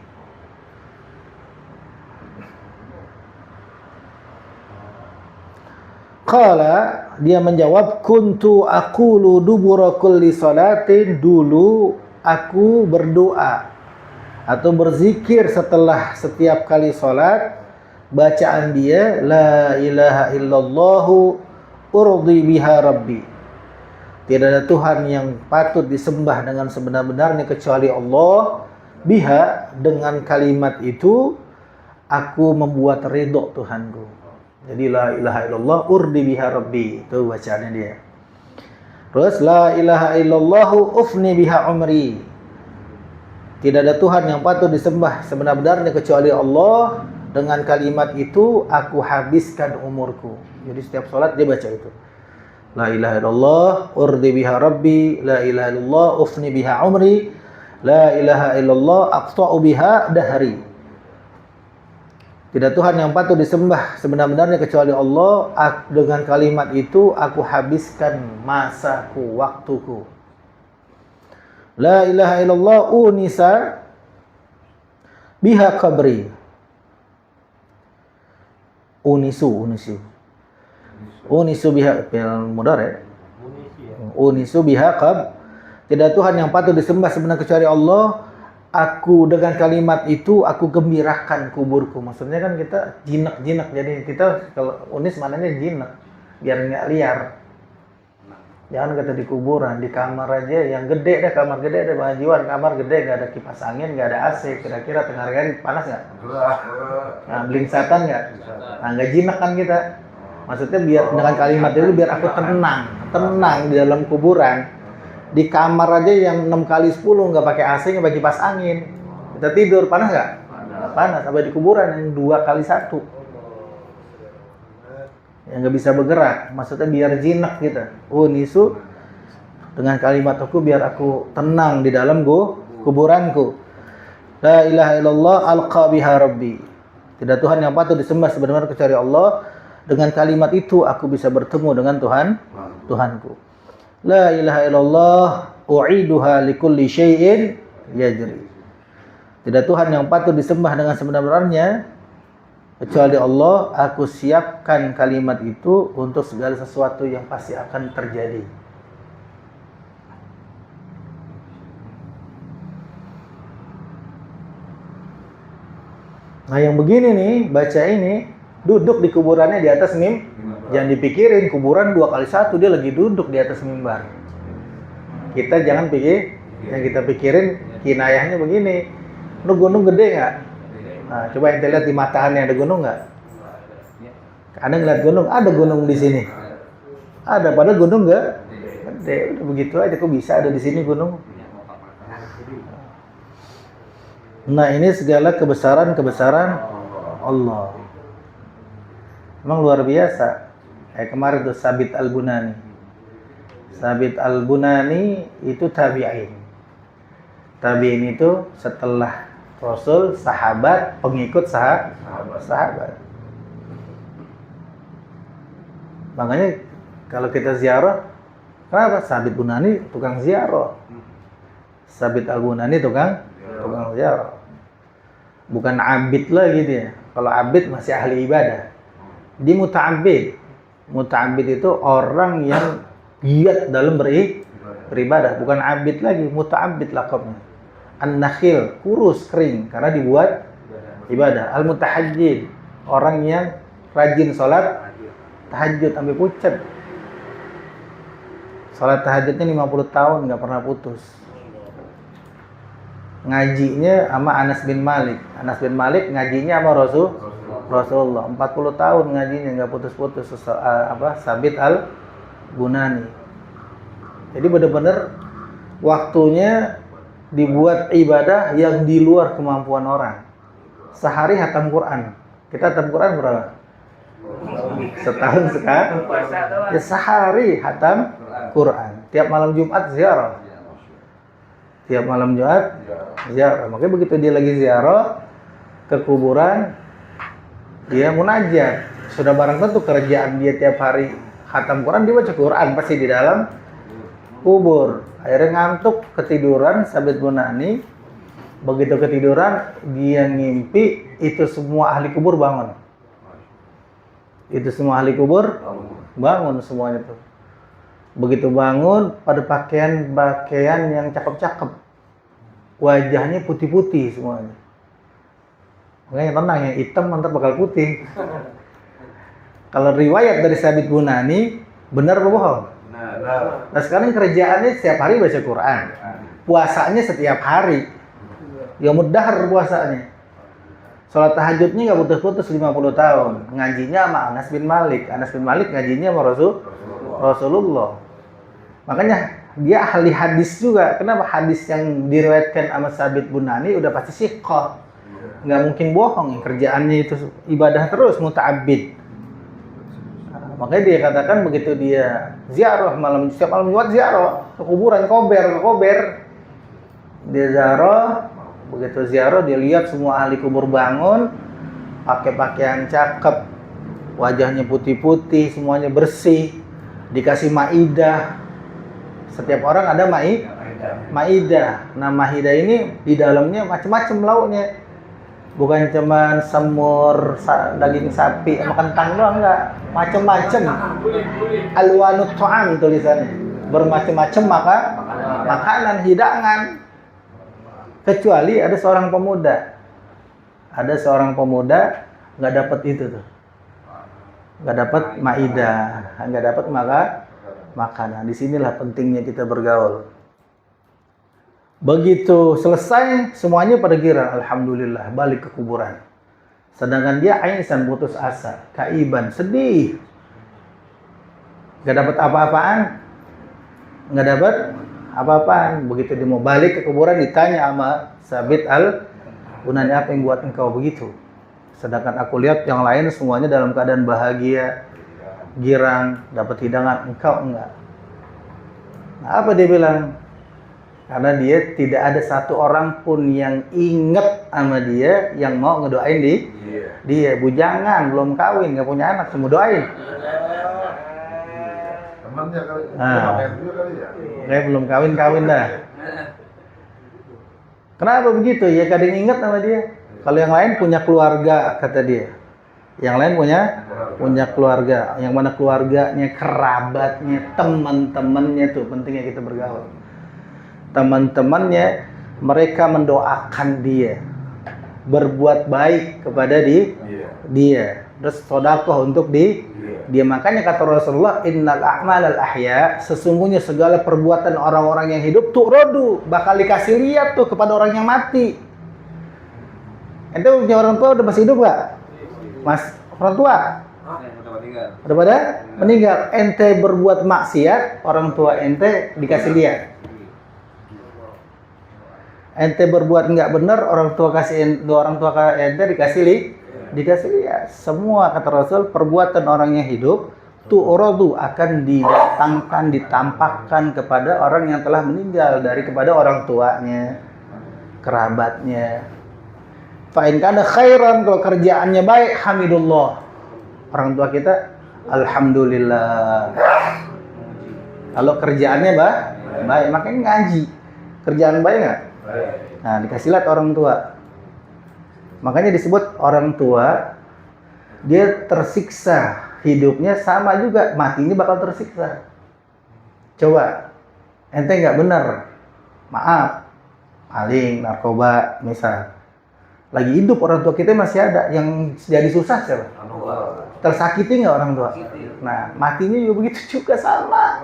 Qala, Qala, dia menjawab, kuntu aqulu dubura kulli salatin, dulu aku berdoa atau berzikir setelah setiap kali salat. Bacaan dia, la ilaha illallah urdi biha rabbi. Tidak ada Tuhan yang patut disembah dengan sebenar-benarnya kecuali Allah. Biha, dengan kalimat itu aku membuat ridho Tuhanku. Jadi la ilaha illallah urdi biha rabbi, itu bacaannya dia. Terus la ilaha illallah ufni biha umri. Tidak ada Tuhan yang patut disembah sebenar-benarnya kecuali Allah. Dengan kalimat itu aku habiskan umurku. Jadi setiap salat dia baca itu. La ilaha illallah urdi biha rabbi, la ilaha illallah ufni biha umri, la ilaha illallah aqta'u biha dahri. Tidak Tuhan yang patut disembah sebenar-benarnya kecuali Allah. Dengan kalimat itu aku habiskan masaku, waktuku. La ilaha illallah unisa biha qabri. Unisu biha fi'il mudhari'. Unisu biha qab. Tidak Tuhan yang patut disembah sebenarnya kecuali Allah. Aku dengan kalimat itu aku gembirakan kuburku. Maksudnya kan kita jinak-jinak. Jadi kita kalau unis maknanya jinak, biar nggak liar. Jangan kata di kuburan, di kamar aja yang gede dah, kamar gede ada Bang Jiwan, kamar gede nggak ada kipas angin, nggak ada AC. Kira-kira tengah hari panas nggak? Nah, belingsatan nggak? Nah, nggak jinak kan kita. Maksudnya biar dengan kalimat itu biar aku tenang di dalam kuburan. Di kamar aja yang 6 kali 10 nggak pakai AC, nggak pakai kipas angin, kita tidur panas nggak? Panas. Sampai di kuburan yang 2 kali 1 yang nggak bisa bergerak. Maksudnya biar jinak kita. Nisu dengan kalimat aku biar aku tenang di dalam kuburanku. La ilaha illallah alqa biha rabbi. Tidak Tuhan yang patut disembah sebenarnya kecuali Allah. Dengan kalimat itu aku bisa bertemu dengan Tuhanku. La ilaha illallah u'iduha likulli syai'in yajri. Tidak Tuhan yang patut disembah dengan sebenar-benarnya kecuali Allah. Aku siapkan kalimat itu untuk segala sesuatu yang pasti akan terjadi. Nah yang begini nih, baca ini, duduk di kuburannya di atas jangan dipikirin kuburan 2 kali 1 dia lagi duduk di atas mimbar. Kita jangan pikir, yang kita pikirin kinayahnya begini. Lu gunung gede nggak? Nah, coba ente lihat di matahannya ada gunung nggak? Anda ngeliat gunung, ada gunung di sini. Ada, padahal gunung nggak gede. Udah begitu aja, kok bisa ada di sini gunung? Nah ini segala kebesaran Allah. Memang luar biasa. Kemarin tuh Sabit Al-Bunani. Sabit Al-Bunani itu tabi'in. Tabi'in itu setelah Rasul, sahabat, pengikut sahabat. Makanya kalau kita ziarah, kenapa? Sabit Bunani tukang ziarah. Sabit Al-Bunani tukang ziarah. Bukan abid lagi dia. Kalau abid masih ahli ibadah. Dia muta'abbid. Muta'abbid itu orang yang giat dalam beribadah, bukan abid lagi, muta'abbid laqabnya. An-nakhil, kurus, kering karena dibuat ibadah. Al-mutahajjid, orang yang rajin salat tahajud sampai pucat. Salat tahajudnya 50 tahun nggak pernah putus. Ngajinya sama Anas bin Malik. Anas bin Malik ngajinya sama Rasulullah 40 tahun ngajinya nggak putus-putus. Sabit Al-Bunani. Jadi benar-benar waktunya dibuat ibadah yang di luar kemampuan orang. Sehari hatam Quran. Kita hatam Quran berapa? Setahun sekali. Ya, sehari hatam Quran. Tiap malam Jumat ziarah. Tiap malam Jumat ziarah. Makanya begitu dia lagi ziarah ke kuburan, dia munajat. Sudah barang tentu kerjaan dia tiap hari khatam Quran, dia baca Quran pasti di dalam kubur. Akhirnya ngantuk, ketiduran Sabit Bunani. Begitu ketiduran, dia ngimpi itu semua ahli kubur bangun. Itu semua ahli kubur Bangun semuanya tuh. Begitu bangun pada pakaian yang cakep-cakep. Wajahnya putih-putih semuanya. Makanya tenang, yang hitam nanti bakal putih. Kalau riwayat dari Sabit Bunani, benar apa bohong? Benar. Nah sekarang kerjaannya setiap hari baca Quran. Puasanya setiap hari. Yaumud Dahar puasanya. Sholat tahajudnya nggak putus-putus 50 tahun. Ngajinya sama Anas bin Malik. Anas bin Malik ngajinya sama Rasulullah. Makanya dia ahli hadis juga. Kenapa hadis yang diriwayatkan sama Sabit Bunani udah pasti siqah. Nggak mungkin bohong. Kerjaannya itu ibadah terus, muta'abbid. Makanya dia katakan begitu dia ziarah setiap malam Jumat ziarah ke kuburan, kober. Dia ziarah, begitu ziarah dia lihat semua ahli kubur bangun, pakai pakaian cakep, wajahnya putih-putih, semuanya bersih, dikasih maidah. Setiap orang ada maidah. Nah maidah ini di dalamnya macam-macam lauknya. Bukan cuma semur, daging sapi, sama kentang doang, enggak. Macam-macam. Alwanut ta'am tulisannya. Bermacam-macam makanan, hidangan. Kecuali ada seorang pemuda. Ada seorang pemuda enggak dapat itu tuh. Enggak dapat maidah, enggak dapat makanan. Disinilah pentingnya kita bergaul. Begitu selesai semuanya pada gira, alhamdulillah balik ke kuburan. Sedangkan dia ainsan, putus asa, kaiban, sedih. Gak dapat apa-apaan. Begitu dia mau balik ke kuburan ditanya sama Sabit Bunani, apa yang buat engkau begitu? Sedangkan aku lihat yang lain semuanya dalam keadaan bahagia, girang, dapat hidangan, engkau enggak. Nah, apa dia bilang? Karena dia tidak ada satu orang pun yang inget sama dia, yang mau ngedoain dia. Bujangan, belum kawin, nggak punya anak, semua doain. Temannya kali. Kayak belum kawin dah. Kenapa begitu? Ya kadang inget sama dia. Kalau yang lain punya keluarga, kata dia. Yang lain punya keluarga. Yang mana keluarganya, kerabatnya, teman-temannya tuh pentingnya kita bergaul. Teman-temannya, mereka mendoakan dia, berbuat baik kepada dia, terus sedekah untuk dia. Makanya kata Rasulullah, innal a'malal ahya, sesungguhnya segala perbuatan orang-orang yang hidup tu'radu, bakal dikasih lihat tuh kepada orang yang mati. Ente punya orang tua udah masih hidup nggak? Mas, orang tua? Udah pada meninggal. Ente berbuat maksiat, orang tua ente dikasih lihat. Ente berbuat nggak benar, orang tua ente dikasih lihat. Semua kata Rasul, perbuatan orang yang hidup tu'radu, akan ditampakkan kepada orang yang telah meninggal, kepada orang tuanya, kerabatnya. Fa in kana khairan, kalau kerjaannya baik, hamidullah. Orang tua kita alhamdulillah. Kalau kerjaannya baik, makanya ngaji. Kerjaan baik nggak? Nah, dikasih lihat orang tua. Makanya disebut orang tua, dia tersiksa hidupnya sama juga, matinya bakal tersiksa. Coba, ente nggak benar, maaf, maling, narkoba, misal. Lagi hidup orang tua kita masih ada, yang jadi susah siapa? Tersakiti nggak orang tua? Nah, matinya juga begitu juga sama.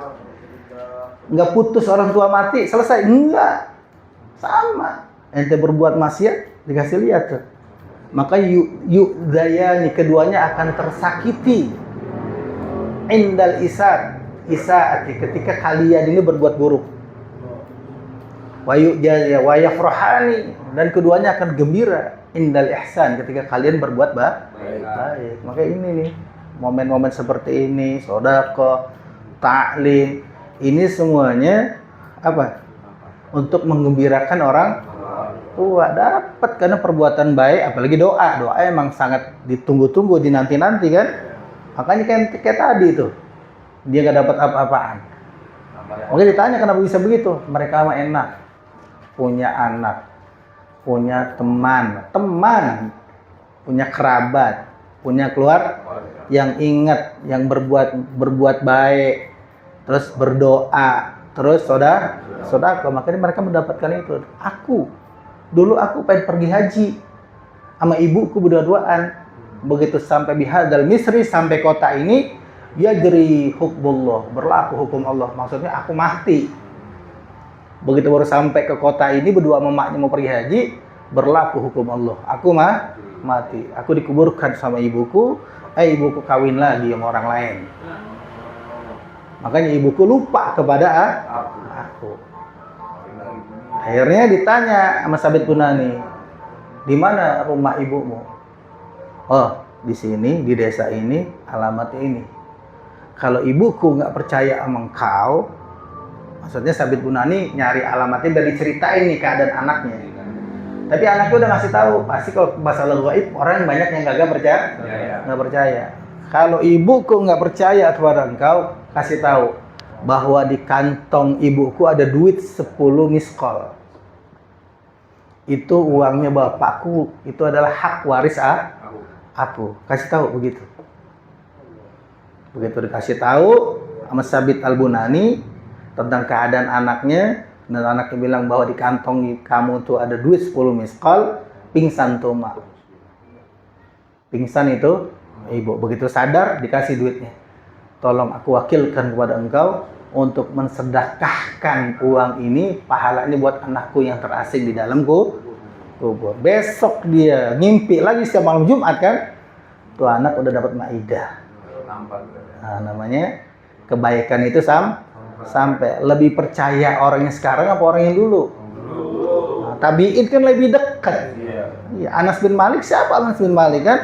Nggak putus orang tua mati, selesai? Enggak. Sama. Ente berbuat maksiat, dikasih lihat tuh. Maka yu'dayani, keduanya akan tersakiti. Indal isaati, ketika kalian ini berbuat buruk. Wa yafrahani, dan keduanya akan gembira. Indal ihsan, ketika kalian berbuat baik. Maka ini nih, momen-momen seperti ini, sedekah, ta'lim, ini semuanya apa? Untuk menggembirakan orang tua, dapat karena perbuatan baik, apalagi doa emang sangat ditunggu-tunggu, dinanti-nanti kan. Makanya kayak tadi itu dia nggak dapat apa-apaan. Oke, ditanya kenapa bisa begitu? Mereka mah enak, punya anak, punya teman, punya kerabat, punya keluarga yang ingat, yang berbuat baik, terus berdoa, terus saudara, makanya mereka mendapatkan itu. Dulu aku pengen pergi haji sama ibuku berdua-duaan. Begitu sampai bihadal misri, sampai kota ini, yajri hukmullah, berlaku hukum Allah. Maksudnya aku mati. Begitu baru sampai ke kota ini, berdua sama maknya mau pergi haji, berlaku hukum Allah. Aku mati. Aku dikuburkan sama ibuku. Ibuku kawin lagi sama orang lain. Makanya ibuku lupa kepada aku. Akhirnya ditanya sama Sabit Bunani, di mana rumah ibumu? Oh, di sini, di desa ini, alamatnya ini. Kalau ibuku nggak percaya sama engkau, maksudnya Sabit Bunani nyari alamatnya dan diceritain nih keadaan anaknya. Tapi anaknya udah ngasih tahu, pasti kalau masalah gaib orang banyak yang nggak percaya. Kalau ibuku nggak percaya kepada engkau, kasih tahu bahwa di kantong ibuku ada duit 10 miskol. Itu uangnya bapakku, itu adalah hak waris aku. Kasih tahu begitu. Begitu dikasih tahu sama Sabit Al-Bunani tentang keadaan anaknya, dan anaknya bilang bahwa di kantong kamu tuh ada duit 10 miskol, pingsan tuh mak. Pingsan itu ibu, begitu sadar dikasih duitnya. Tolong aku wakilkan kepada engkau untuk mensedekahkan uang ini, pahalanya buat anakku yang terasing di dalam kubur. Besok dia ngimpi lagi setiap malam Jumat kan, tuh anak udah dapat maidah. Nah, namanya kebaikan itu sampai lebih percaya orangnya sekarang apa orang yang dulu. Nah, tabi'in kan lebih dekat. Ya, Anas bin Malik, siapa Anas bin Malik kan?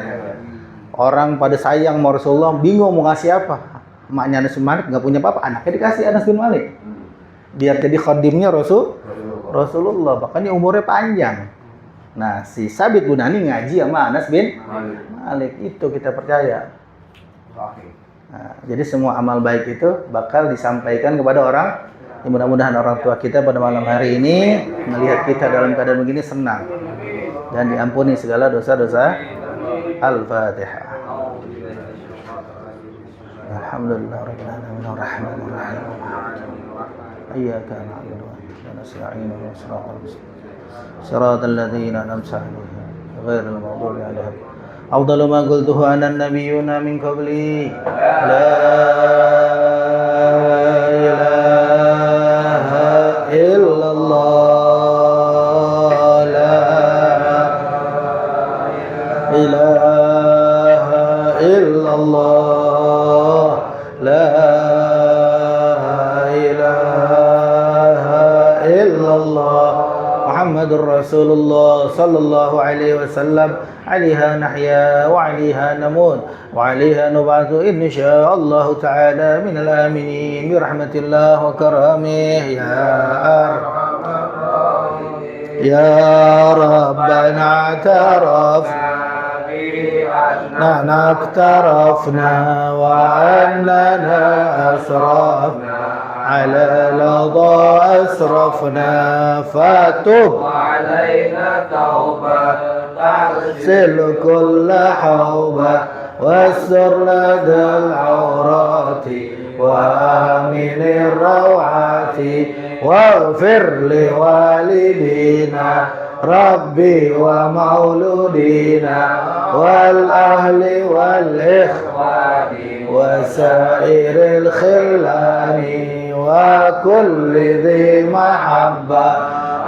Orang pada sayang sama Rasulullah, bingung mau ngasih apa. Maknya Anas bin Malik nggak punya apa-apa, anaknya dikasih Anas bin Malik. Dia jadi khadimnya Rasulullah, bahkan dia umurnya panjang. Nah, si Sabit Bunani ngaji sama Anas bin Malik, itu kita percaya. Nah, jadi semua amal baik itu bakal disampaikan kepada orang. Ya, mudah-mudahan orang tua kita pada malam hari ini melihat kita dalam keadaan begini senang dan diampuni segala dosa-dosa. Al-Fatihah. Alhamdulillah rabbil alamin arrahmanir rahim. Iyyaka na'budu wa iyyaka nasta'in ihdinas siratal ladzina an'amta 'alaihim ghairil maghdubi 'alaihim. أفضل ما قلته أنا النبيون من قبلي لا إله إلا الله لا إله إلا الله لا إله إلا الله محمد رسول الله صلى الله عليه وسلم عليها نحيا وعليها نموت وعليها نبعث إن شاء الله تعالى من الآمنين برحمة الله وكرمه يا ربنا اعترفنا اقترفنا وأننا أسرفنا على لظى أسرفنا فتب علينا توبة تغسل كل حوبة واستر لدى العورات وآمن الروعات واغفر لوالدينا ربي ومولودينا والأهل والإخوان وسائر الخلان وكل ذي محبة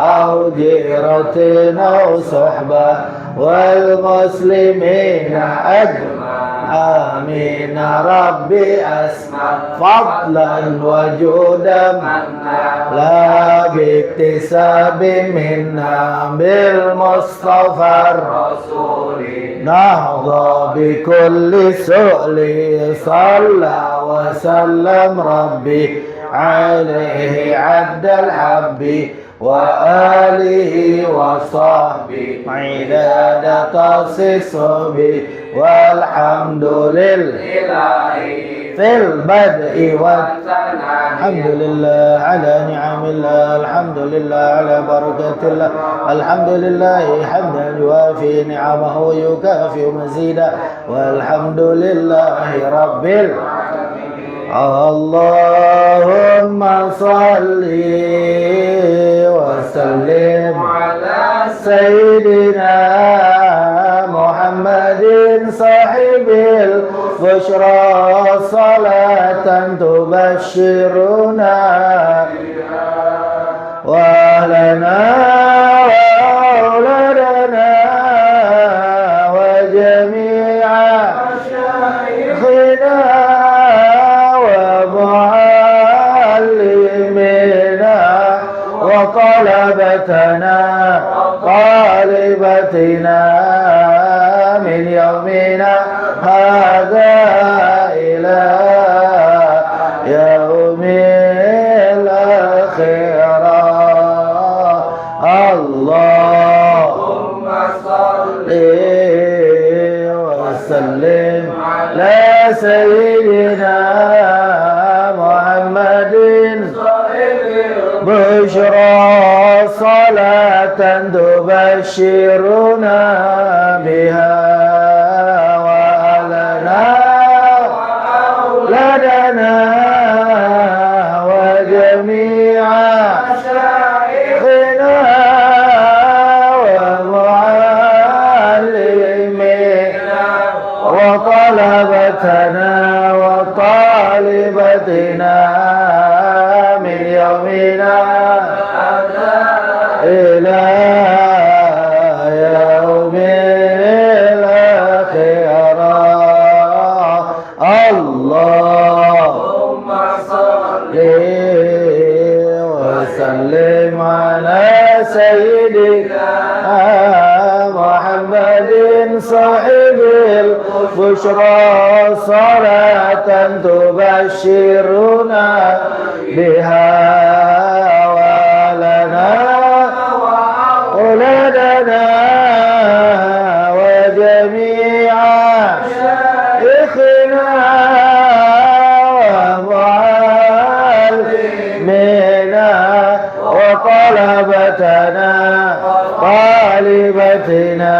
أو جيرة أو صحبة والمسلمين أجمعين آمين ربي أسمع فضلا وجودا لا باكتساب منا بالمصطفى الرسول نهضى بكل سؤل صلى وسلم ربي عليه عبد الحب وآله وصحبه عداد الصبي والحمد لله fil bad'i wat alhamdulillah ala ni'amillah alhamdulillah ala barakatillah alhamdulillah hamdan yuafi ni'amahu yukafi mazida walhamdulillahi rabbil Allahumma salli wa sallim ala sayyidina Muhammadin sahibil bushra salatan tubashshiruna wa lana wa auladana wa jami'a khina طالبتنا من يومنا هذا إلى يوم الآخرة اللهم صل وسلم على سيدنا محمد بشرى صلاة تبشرنا بها وأهلنا وأولادنا وجميع مشايخنا ومعلمينا وطلبتنا وطالبتنا من يومنا إلى يوم الآخرة اللهم صل وسلم على سيدنا محمد صاحب البشرى صلاة تبشرنا بها ولنا أولادنا وجميع شيخنا ومعلمنا وطلبتنا طالبتنا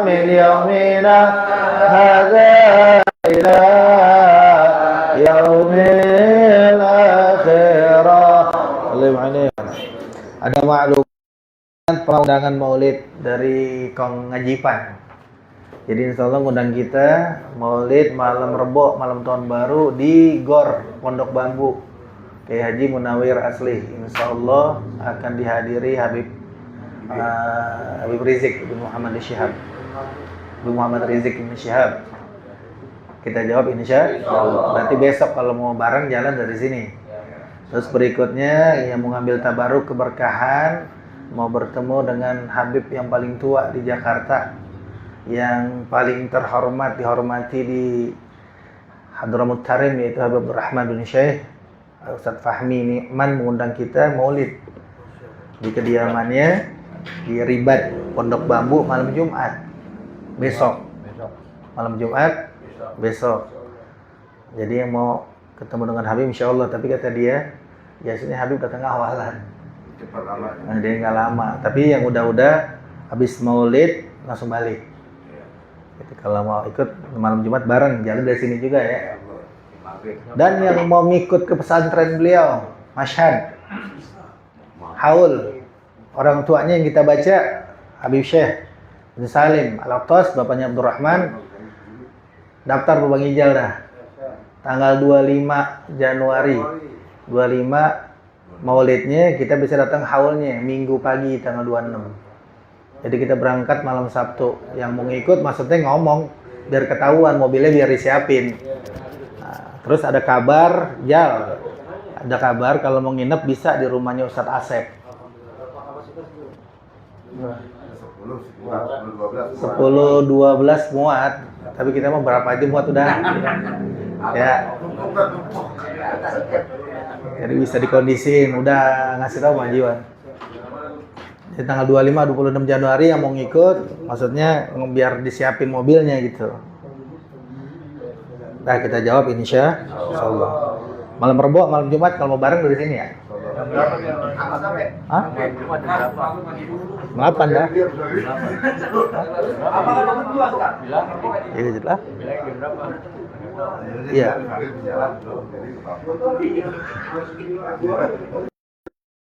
من يومنا هذا إلى يوم الآخرة. Ada maklum undangan maulid dari Kong Ngajipan. Jadi insya Allah ngundang kita maulid malam Rebo, malam tahun baru di Gor Pondok Bambu Kiai Haji Munawir Asli. Insya Allah akan dihadiri Habib Rizik bin Muhammad Syihab, Habib Muhammad Rizik bin Syihab. Kita jawab insya Allah. Nanti besok kalau mau bareng jalan dari sini. Terus berikutnya yang mau ngambil tabaruk keberkahan, mau bertemu dengan Habib yang paling tua di Jakarta, yang paling terhormat, dihormati di Hadramut Tarim, yaitu Habib Rahman bin Syekh Ustadz Fahmi Ni'man mengundang kita maulid di kediamannya di Ribat Pondok Bambu malam Jumat besok. Malam Jumat besok. Jadi yang mau ketemu dengan Habib insya Allah, tapi kata dia biasanya Habib datang awalan. Nah, dia nggak lama, tapi yang udah habis maulid langsung balik. Jadi kalau mau ikut malam Jumat bareng, jalan dari sini juga ya. Dan yang mau ngikut ke pesantren beliau, Mashhad, Haul, orang tuanya yang kita baca Habib Syekh bin Salim Al-Aqtas, bapaknya Abdurrahman, daftar Bang Ijal dah. Tanggal 25 Januari 25 maulidnya, kita bisa datang haulnya Minggu pagi tanggal 26. Jadi kita berangkat malam Sabtu. Yang mau ngikut maksudnya ngomong biar ketahuan, mobilnya biar disiapin. Nah, terus ada kabar, ada kabar kalau mau nginep bisa di rumahnya Ustadz Asep. 10-12 muat. Tapi kita mau berapa aja muat udah. Ya. Jadi bisa dikondisiin, udah ngasih tahu Pak Jiwan. Jadi tanggal 25-26 Januari yang mau ngikut, maksudnya biar disiapin mobilnya gitu. Nah, kita jawab insyaallah. Malam Rebo, malam Jumat kalau mau bareng dari sini ya. Hah? 8 dah. Apa kalau berdua kan? Iya, jelas. Iya.